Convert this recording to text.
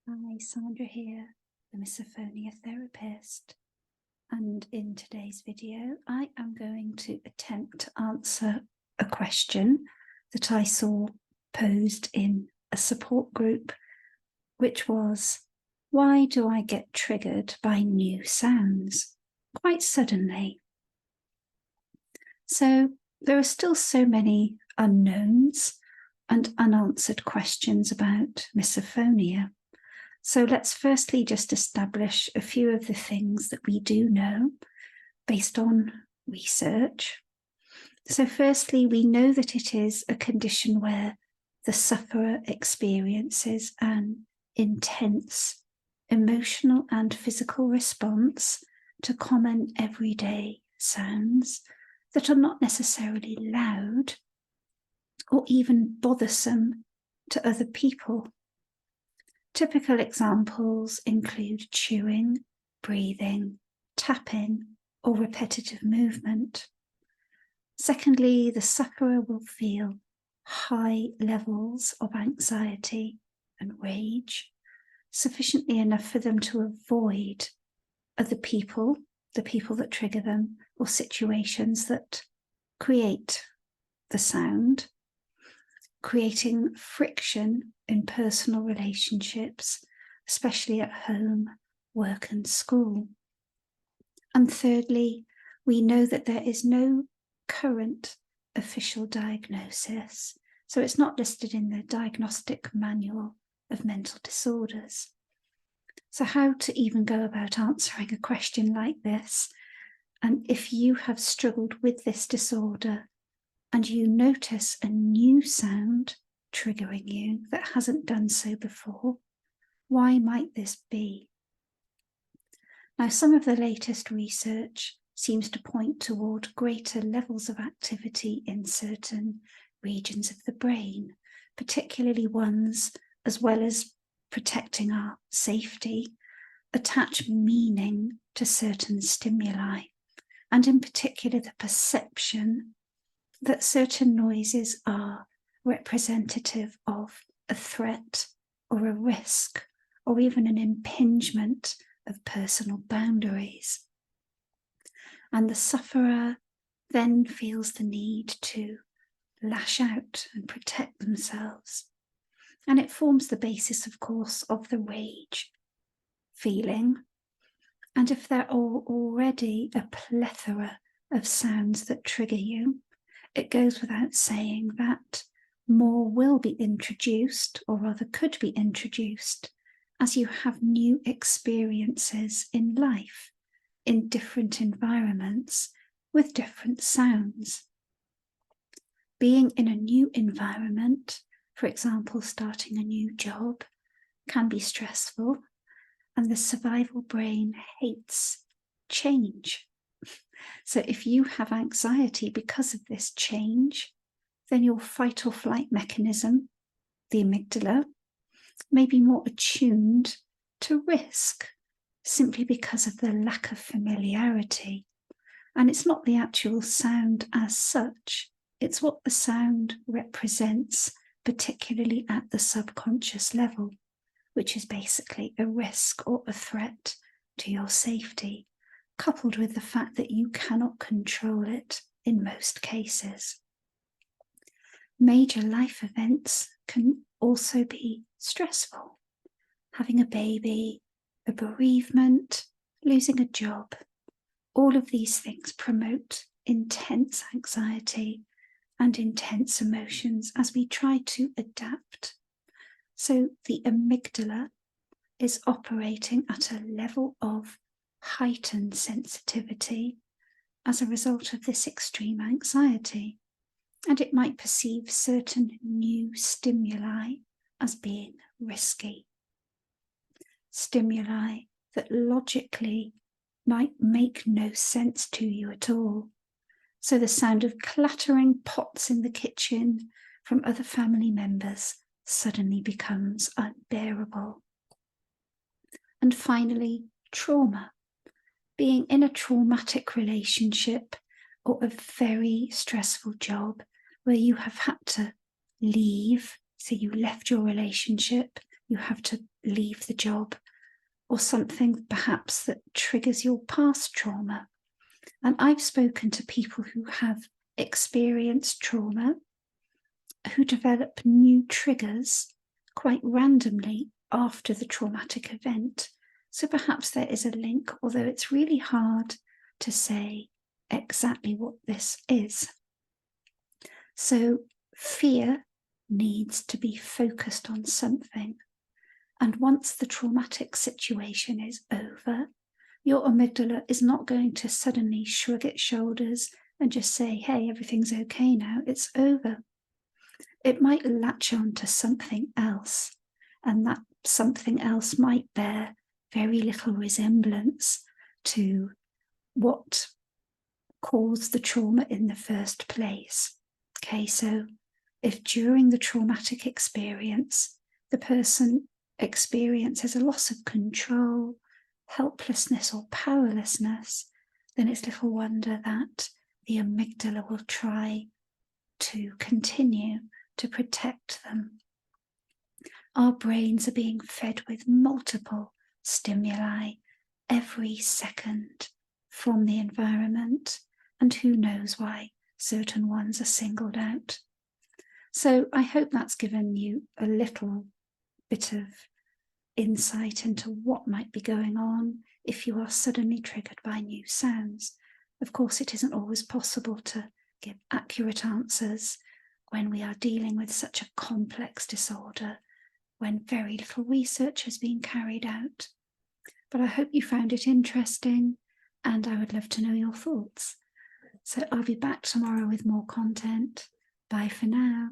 Hi, Sandra here, the Misophonia therapist, and in today's video I am going to attempt to answer a question that I saw posed in a support group, which was, why do I get triggered by new sounds quite suddenly? So there are still so many unknowns and unanswered questions about misophonia. So let's firstly just establish a few of the things that we do know based on research. So firstly, we know that it is a condition where the sufferer experiences an intense emotional and physical response to common everyday sounds that are not necessarily loud or even bothersome to other people. Typical examples include chewing, breathing, tapping, or repetitive movement. Secondly, the sufferer will feel high levels of anxiety and rage, sufficiently enough for them to avoid other people, the people that trigger them, or situations that create the sound, creating friction in personal relationships, especially at home, work, and school. And thirdly, we know that there is no current official diagnosis, so it's not listed in the diagnostic manual of mental disorders. So how to even go about answering a question like this? And if you have struggled with this disorder and you notice a new sound triggering you that hasn't done so before, why might this be? Now, some of the latest research seems to point toward greater levels of activity in certain regions of the brain, particularly ones, as well as protecting our safety, attach meaning to certain stimuli, and in particular the perception that certain noises are representative of a threat or a risk or even an impingement of personal boundaries. And the sufferer then feels the need to lash out and protect themselves. And it forms the basis, of course, of the rage feeling. And if there are already a plethora of sounds that trigger you, it goes without saying that more will be introduced, or rather could be introduced, as you have new experiences in life, in different environments, with different sounds. Being in a new environment, for example, starting a new job, can be stressful, and the survival brain hates change. So if you have anxiety because of this change, then your fight or flight mechanism, the amygdala, may be more attuned to risk simply because of the lack of familiarity. And it's not the actual sound as such, it's what the sound represents, particularly at the subconscious level, which is basically a risk or a threat to your safety, coupled with the fact that you cannot control it in most cases. Major life events can also be stressful. Having a baby, a bereavement, losing a job, all of these things promote intense anxiety and intense emotions as we try to adapt. So the amygdala is operating at a level of heightened sensitivity as a result of this extreme anxiety, and it might perceive certain new stimuli as being risky. Stimuli that logically might make no sense to you at all. So the sound of clattering pots in the kitchen from other family members suddenly becomes unbearable. And finally, trauma. Being in a traumatic relationship or a very stressful job where you have had to leave, so you left your relationship, you have to leave the job, or something perhaps that triggers your past trauma. And I've spoken to people who have experienced trauma, who develop new triggers quite randomly after the traumatic event. So perhaps there is a link, although it's really hard to say exactly what this is. So fear needs to be focused on something. And once the traumatic situation is over, your amygdala is not going to suddenly shrug its shoulders and just say, hey, everything's okay now, it's over. It might latch on to something else, and that something else might bear very little resemblance to what caused the trauma in the first place. Okay, so if during the traumatic experience, the person experiences a loss of control, helplessness, or powerlessness, then it's little wonder that the amygdala will try to continue to protect them. Our brains are being fed with multiple stimuli every second from the environment, and who knows why certain ones are singled out. So I hope that's given you a little bit of insight into what might be going on if you are suddenly triggered by new sounds. Of course, it isn't always possible to give accurate answers when we are dealing with such a complex disorder, when very little research has been carried out. But I hope you found it interesting, and I would love to know your thoughts. So I'll be back tomorrow with more content. Bye for now.